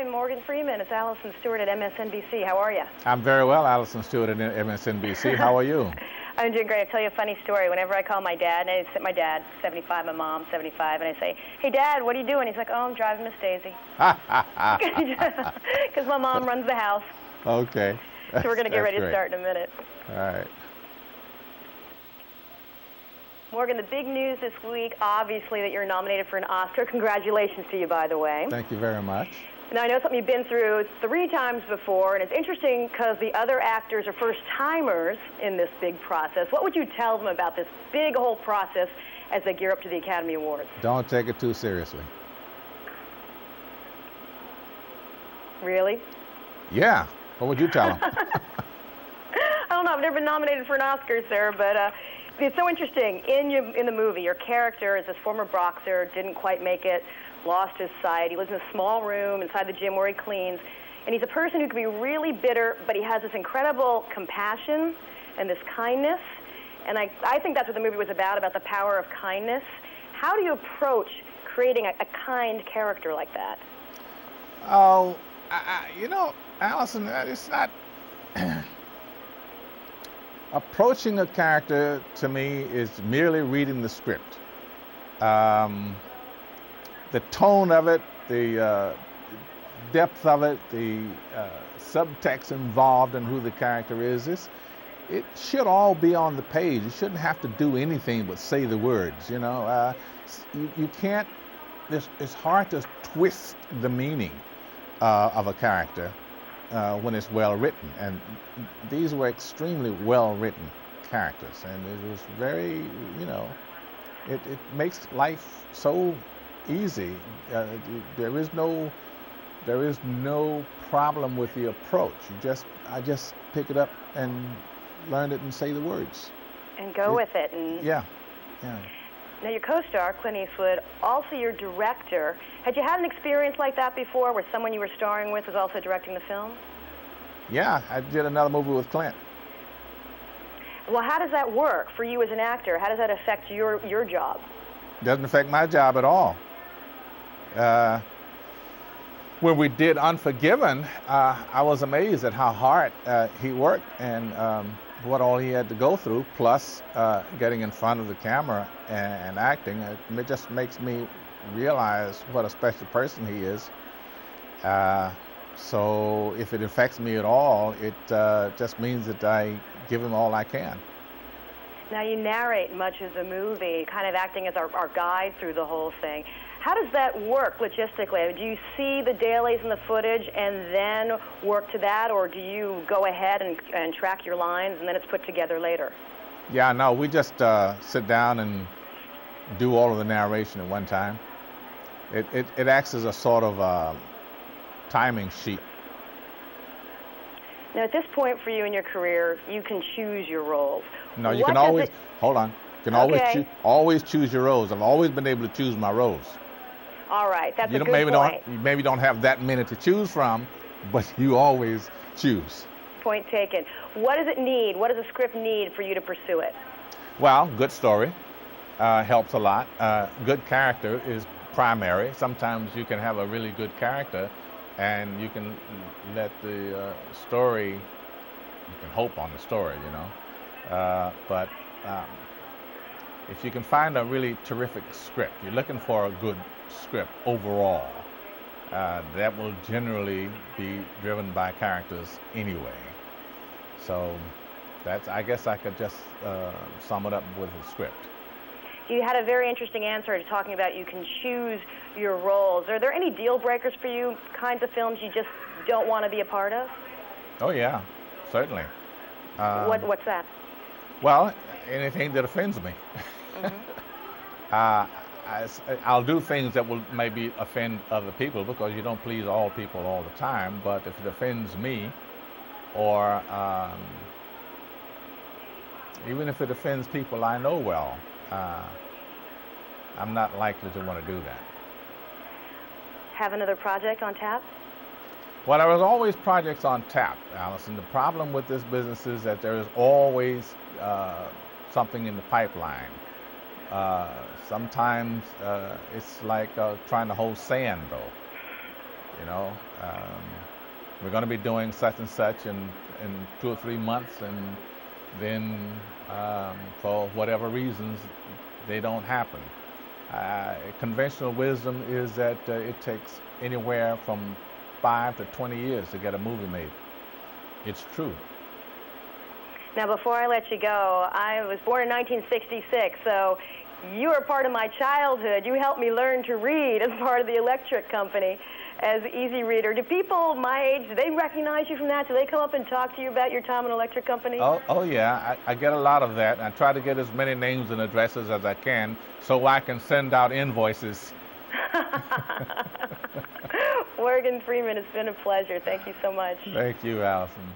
Hi, Morgan Freeman. It's Alison Stewart at MSNBC. How are you? I'm very well, Alison Stewart at MSNBC. How are you? I'm doing great. I'll tell you a funny story. Whenever I call my dad, and my dad, 75, my mom, 75, and I say, hey, Dad, what are you doing? He's like, oh, I'm driving Miss Daisy. Because my mom runs the house. Okay. So we're going to get ready great. to start in a minute. All right. Morgan, the big news this week, obviously, that you're nominated for an Oscar. Congratulations to you, by the way. Thank you very much. Now, I know something you've been through 3 times before, and it's interesting because the other actors are first-timers in this big process. What would you tell them about this big whole process as they gear up to the Academy Awards? Don't take it too seriously. Really? Yeah. What would you tell them? I don't know. I've never been nominated for an Oscar, sir, but it's so interesting. In the movie, your character is this former boxer, didn't quite make it, lost his sight. He lives in a small room inside the gym where he cleans. And he's a person who can be really bitter, but he has this incredible compassion and this kindness. And I think that's what the movie was about the power of kindness. How do you approach creating a kind character like that? Oh, you know, Alison, it's not... Approaching a character, to me, is merely reading the script. The tone of it, the depth of it, the subtext involved in who the character is, it should all be on the page. You shouldn't have to do anything but say the words, you know. You can't, it's hard to twist the meaning of a character when it's well written. And these were extremely well written characters. And it was very, you know, it makes life so easy. There is no problem with the approach. I just pick it up and learn it and say the words. And go with it. And yeah. Now, your co-star, Clint Eastwood, also your director. Had you had an experience like that before, where someone you were starring with was also directing the film? Yeah, I did another movie with Clint. Well, how does that work for you as an actor? How does that affect your job? Doesn't affect my job at all. When we did Unforgiven, I was amazed at how hard he worked and what all he had to go through, plus getting in front of the camera and acting. It just makes me realize what a special person he is. So if it affects me at all, it just means that I give him all I can. Now, you narrate much of the movie, kind of acting as our guide through the whole thing. How does that work logistically? Do you see the dailies and the footage and then work to that, or do you go ahead and track your lines and then it's put together later? Yeah, no, we just sit down and do all of the narration at one time. It acts as a sort of timing sheet. Now, at this point for you in your career, you can choose your roles. No, you can always, hold on, you can always choose your roles. I've always been able to choose my roles. All right, that's a good point. You maybe don't have that many to choose from, but you always choose. Point taken. What does it need? What does a script need for you to pursue it? Well, good story helps a lot. Good character is primary. Sometimes you can have a really good character and you can let the story, you can hope on the story, you know. But if you can find a really terrific script, you're looking for a good script overall, that will generally be driven by characters anyway. So I guess I could just sum it up with a script. You had a very interesting answer to talking about you can choose your roles. Are there any deal breakers for you, kinds of films you just don't want to be a part of? Oh yeah, certainly. What's that? Well, anything that offends me. Mm-hmm. I'll do things that will maybe offend other people, because you don't please all people all the time. But if it offends me, or even if it offends people I know well, I'm not likely to want to do that. Have another project on tap? Well, there was always projects on tap, Alison. The problem with this business is that there is always something in the pipeline. Sometimes it's like trying to hold sand, though. You know, we're going to be doing such and such in 2 or 3 months, and then for whatever reasons, they don't happen. Conventional wisdom is that it takes anywhere from 5 to 20 years to get a movie made. It's true. Now, before I let you go, I was born in 1966, so you were part of my childhood. You helped me learn to read as part of the electric company as easy reader. Do people my age, do they recognize you from that? Do they come up and talk to you about your time in electric company? Oh yeah, I get a lot of that. I try to get as many names and addresses as I can so I can send out invoices. Morgan Freeman, it's been a pleasure. Thank you so much. Thank you, Alison.